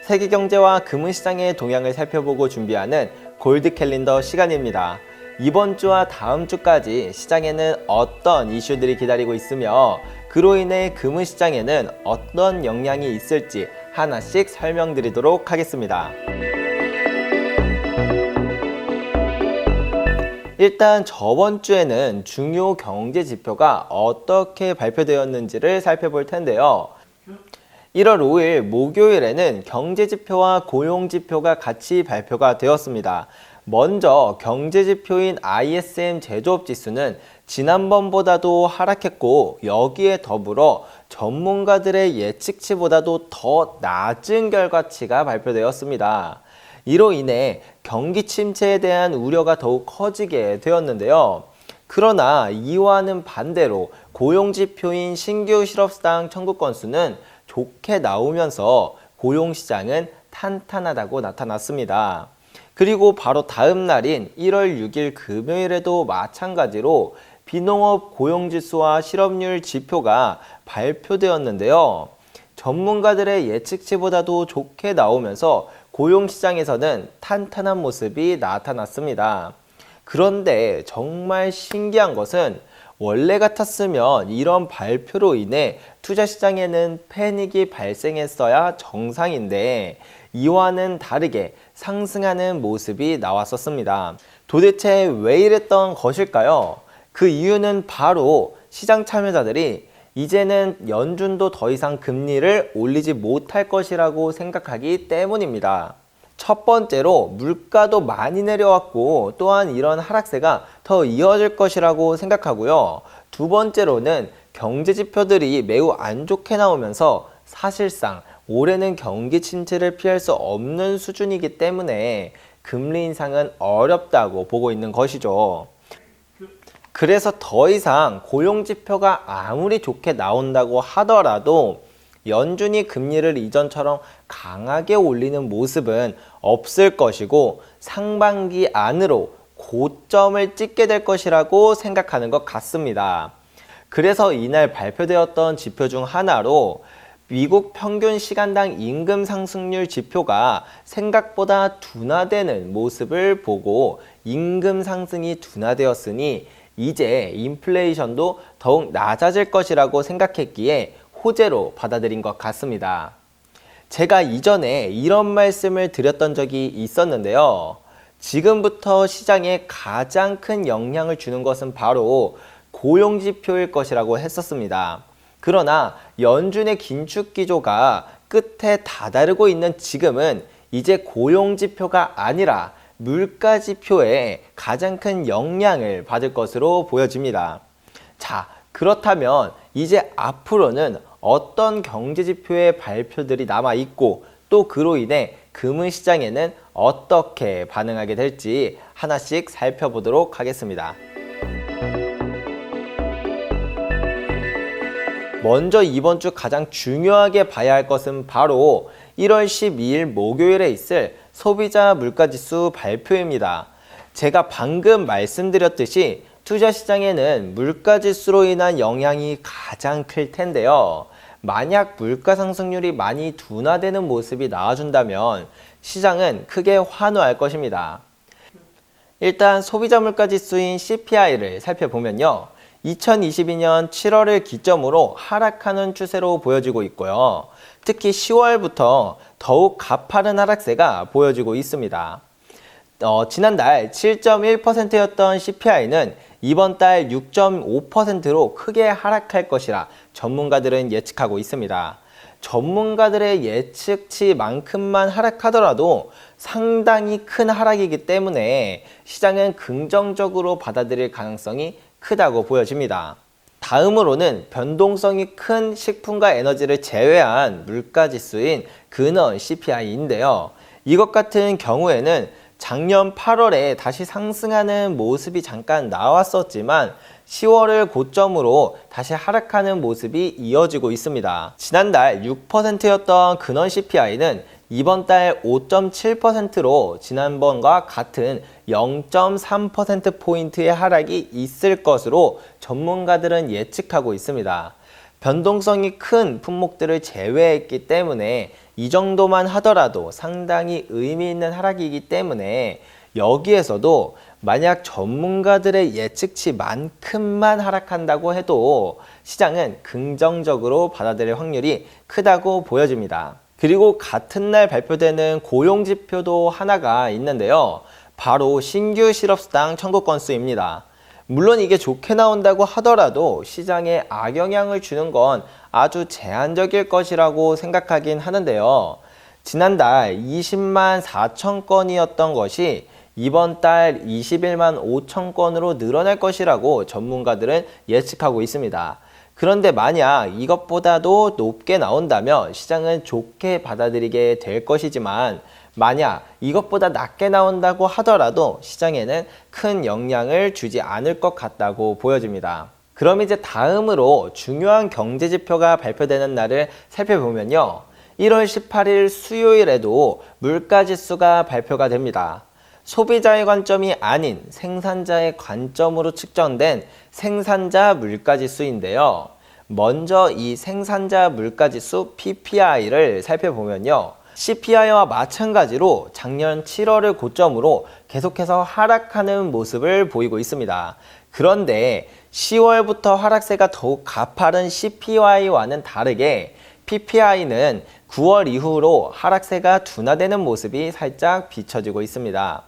세계 경제와 금융시장의 동향을 살펴보고 준비하는 골드 캘린더 시간입니다. 이번 주와 다음 주까지 시장에는 어떤 이슈들이 기다리고 있으며 그로 인해 금융시장에는 어떤 영향이 있을지 하나씩 설명드리도록 하겠습니다. 일단 저번 주에는 중요 경제 지표가 어떻게 발표되었는지를 살펴볼 텐데요. 1월 5일 목요일에는 경제지표와 고용지표가 같이 발표가 되었습니다. 먼저 경제지표인 ISM 제조업지수는 지난번보다도 하락했고 여기에 더불어 전문가들의 예측치보다도 더 낮은 결과치가 발표되었습니다. 이로 인해 경기 침체에 대한 우려가 더욱 커지게 되었는데요. 그러나 이와는 반대로 고용지표인 신규 실업수당 청구 건수는 좋게 나오면서 고용시장은 탄탄하다고 나타났습니다. 그리고 바로 다음 날인 1월 6일 금요일에도 마찬가지로 비농업 고용지수와 실업률 지표가 발표되었는데요. 전문가들의 예측치보다도 좋게 나오면서 고용시장에서는 탄탄한 모습이 나타났습니다. 그런데 정말 신기한 것은 원래 같았으면 이런 발표로 인해 투자시장에는 패닉이 발생했어야 정상인데 이와는 다르게 상승하는 모습이 나왔었습니다. 도대체 왜 이랬던 것일까요? 그 이유는 바로 시장 참여자들이 이제는 연준도 더 이상 금리를 올리지 못할 것이라고 생각하기 때문입니다. 첫 번째로 물가도 많이 내려왔고 또한 이런 하락세가 더 이어질 것이라고 생각하고요. 두 번째로는 경제 지표들이 매우 안 좋게 나오면서 사실상 올해는 경기 침체를 피할 수 없는 수준이기 때문에 금리 인상은 어렵다고 보고 있는 것이죠. 그래서 더 이상 고용지표가 아무리 좋게 나온다고 하더라도 연준이 금리를 이전처럼 강하게 올리는 모습은 없을 것이고 상반기 안으로 고점을 찍게 될 것이라고 생각하는 것 같습니다. 그래서 이날 발표되었던 지표 중 하나로 미국 평균 시간당 임금 상승률 지표가 생각보다 둔화되는 모습을 보고 임금 상승이 둔화되었으니 이제 인플레이션도 더욱 낮아질 것이라고 생각했기에 호재로 받아들인 것 같습니다. 제가 이전에 이런 말씀을 드렸던 적이 있었는데요. 지금부터 시장에 가장 큰 영향을 주는 것은 바로 고용지표일 것이라고 했었습니다. 그러나 연준의 긴축 기조가 끝에 다다르고 있는 지금은 이제 고용지표가 아니라 물가지표에 가장 큰 영향을 받을 것으로 보여집니다. 자, 그렇다면 이제 앞으로는 어떤 경제지표의 발표들이 남아있고 또 그로 인해 금융시장에는 어떻게 반응하게 될지 하나씩 살펴보도록 하겠습니다. 먼저 이번 주 가장 중요하게 봐야 할 것은 바로 1월 12일 목요일에 있을 소비자 물가지수 발표입니다. 제가 방금 말씀드렸듯이 투자시장에는 물가지수로 인한 영향이 가장 클 텐데요. 만약 물가 상승률이 많이 둔화되는 모습이 나와준다면 시장은 크게 환호할 것입니다. 일단 소비자 물가지수인 CPI를 살펴보면요. 2022년 7월을 기점으로 하락하는 추세로 보여지고 있고요. 특히 10월부터 더욱 가파른 하락세가 보여지고 있습니다. 지난달 7.1%였던 CPI는 이번 달 6.5%로 크게 하락할 것이라 전문가들은 예측하고 있습니다. 전문가들의 예측치만큼만 하락하더라도 상당히 큰 하락이기 때문에 시장은 긍정적으로 받아들일 가능성이 크다고 보여집니다. 다음으로는 변동성이 큰 식품과 에너지를 제외한 물가지수인 근원 CPI인데요. 이것 같은 경우에는 작년 8월에 다시 상승하는 모습이 잠깐 나왔었지만 10월을 고점으로 다시 하락하는 모습이 이어지고 있습니다. 지난달 6%였던 근원 CPI는 이번 달 5.7%로 지난번과 같은 0.3%포인트의 하락이 있을 것으로 전문가들은 예측하고 있습니다. 변동성이 큰 품목들을 제외했기 때문에 이 정도만 하더라도 상당히 의미 있는 하락이기 때문에 여기에서도 만약 전문가들의 예측치만큼만 하락한다고 해도 시장은 긍정적으로 받아들일 확률이 크다고 보여집니다. 그리고 같은 날 발표되는 고용지표도 하나가 있는데요. 바로 신규 실업수당 청구 건수입니다. 물론 이게 좋게 나온다고 하더라도 시장에 악영향을 주는 건 아주 제한적일 것이라고 생각하긴 하는데요. 지난달 20만 4천 건이었던 것이 이번 달 21만 5천 건으로 늘어날 것이라고 전문가들은 예측하고 있습니다. 그런데 만약 이것보다도 높게 나온다면 시장은 좋게 받아들이게 될 것이지만 만약 이것보다 낮게 나온다고 하더라도 시장에는 큰 영향을 주지 않을 것 같다고 보여집니다. 그럼 이제 다음으로 중요한 경제지표가 발표되는 날을 살펴보면요. 1월 18일 수요일에도 물가지수가 발표가 됩니다. 소비자의 관점이 아닌 생산자의 관점으로 측정된 생산자 물가지수인데요. 먼저 이 생산자 물가지수 PPI를 살펴보면요. CPI와 마찬가지로 작년 7월을 고점으로 계속해서 하락하는 모습을 보이고 있습니다. 그런데 10월부터 하락세가 더욱 가파른 CPI와는 다르게 PPI는 9월 이후로 하락세가 둔화되는 모습이 살짝 비춰지고 있습니다.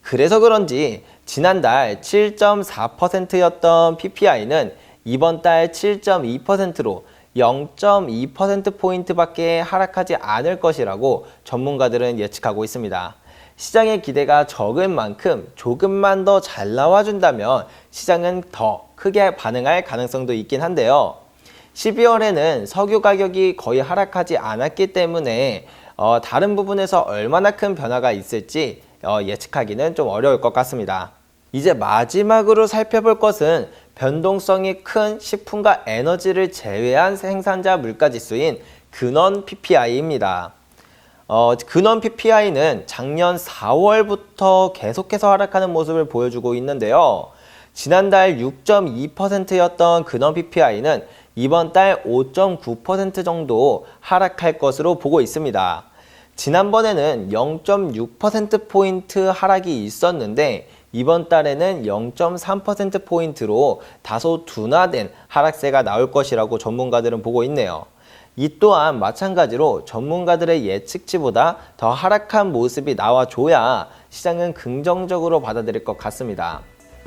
그래서 그런지 지난달 7.4%였던 PPI는 이번 달 7.2%로 0.2%포인트밖에 하락하지 않을 것이라고 전문가들은 예측하고 있습니다. 시장의 기대가 적은 만큼 조금만 더 잘 나와준다면 시장은 더 크게 반응할 가능성도 있긴 한데요. 12월에는 석유 가격이 거의 하락하지 않았기 때문에 다른 부분에서 얼마나 큰 변화가 있을지 예측하기는 좀 어려울 것 같습니다. 이제 마지막으로 살펴볼 것은 변동성이 큰 식품과 에너지를 제외한 생산자 물가지수인 근원 PPI입니다. 근원 PPI는 작년 4월부터 계속해서 하락하는 모습을 보여주고 있는데요. 지난달 6.2%였던 근원 PPI는 이번 달 5.9% 정도 하락할 것으로 보고 있습니다. 지난번에는 0.6%포인트 하락이 있었는데 이번 달에는 0.3%포인트로 다소 둔화된 하락세가 나올 것이라고 전문가들은 보고 있네요. 이 또한 마찬가지로 전문가들의 예측치보다 더 하락한 모습이 나와줘야 시장은 긍정적으로 받아들일 것 같습니다.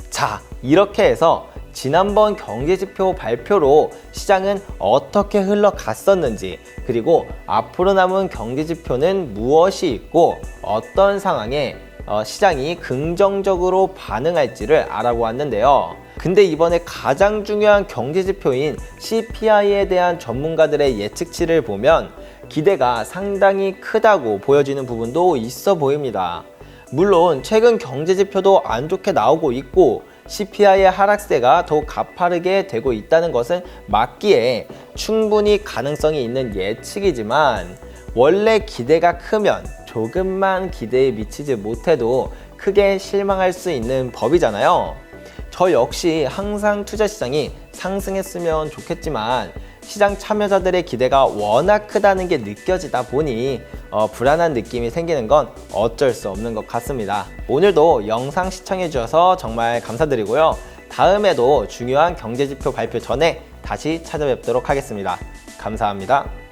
자, 이렇게 해서 지난번 경제지표 발표로 시장은 어떻게 흘러갔었는지, 그리고 앞으로 남은 경제지표는 무엇이 있고 어떤 상황에 시장이 긍정적으로 반응할지를 알아보았는데요. 근데 이번에 가장 중요한 경제지표인 CPI에 대한 전문가들의 예측치를 보면 기대가 상당히 크다고 보여지는 부분도 있어 보입니다. 물론 최근 경제지표도 안 좋게 나오고 있고 CPI의 하락세가 더욱 가파르게 되고 있다는 것은 맞기에 충분히 가능성이 있는 예측이지만 원래 기대가 크면 조금만 기대에 미치지 못해도 크게 실망할 수 있는 법이잖아요. 저 역시 항상 투자시장이 상승했으면 좋겠지만 시장 참여자들의 기대가 워낙 크다는 게 느껴지다 보니 불안한 느낌이 생기는 건 어쩔 수 없는 것 같습니다. 오늘도 영상 시청해 주셔서 정말 감사드리고요. 다음에도 중요한 경제지표 발표 전에 다시 찾아뵙도록 하겠습니다. 감사합니다.